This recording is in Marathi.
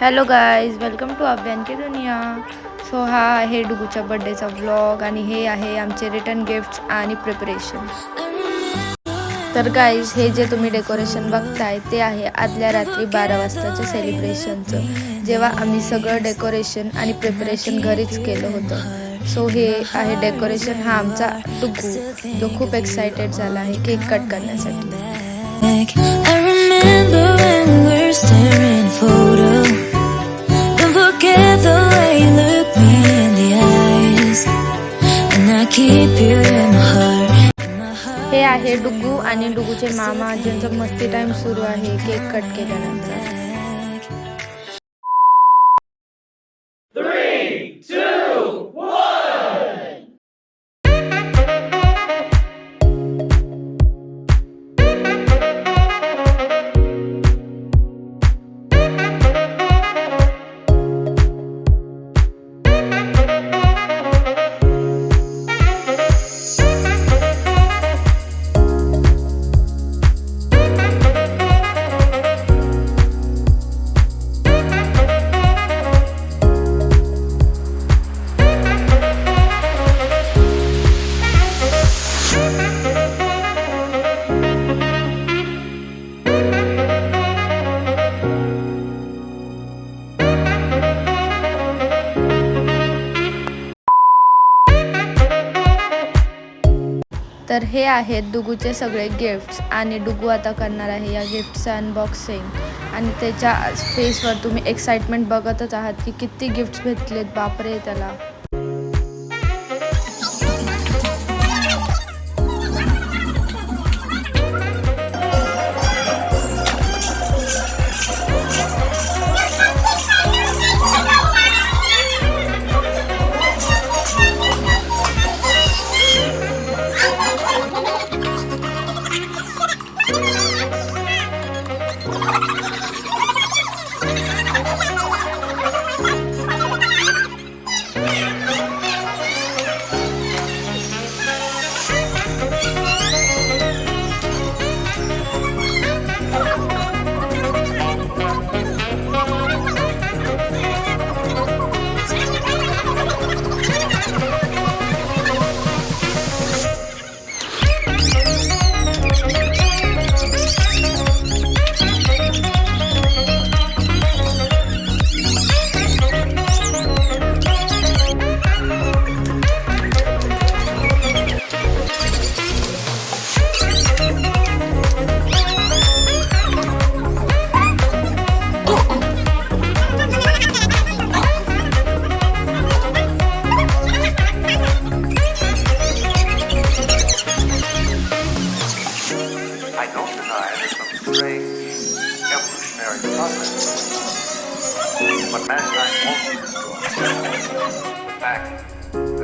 हॅलो गाईज, वेलकम टू अभ्यान की दुनिया. सो हा आहे डुगूच्या बड्डेचा व्लॉग आणि हे आहे आमचे रिटर्न गिफ्ट्स आणि प्रिपरेशन. तर गाईज, हे जे तुम्ही डेकोरेशन बघताय ते आहे आदल्या रात्री 12 वाजताच्या सेलिब्रेशनचं, जेव्हा आम्ही सगळं डेकोरेशन आणि प्रिपरेशन घरीच केलं होतं. सो हे आहे डेकोरेशन. हा आमचा डुगू, जो खूप एक्सायटेड झाला आहे केक कट करण्यासाठी. हे आहे डुगू आणि डुगूचे मामा, ज्यांचा मस्ती टाइम सुरू आहे केक कट केल्यानंतर. तर हे आहेत डुगूचे सगळे गिफ्ट्स आणि डुगू आता करणार आहे या गिफ्टचं अनबॉक्सिंग. आणि त्याच्या फेसवर तुम्ही एक्साइटमेंट बघतच आहात की किती गिफ्ट्स भेटलेत, बापरे त्याला. But mankind won't be destroyed. In fact,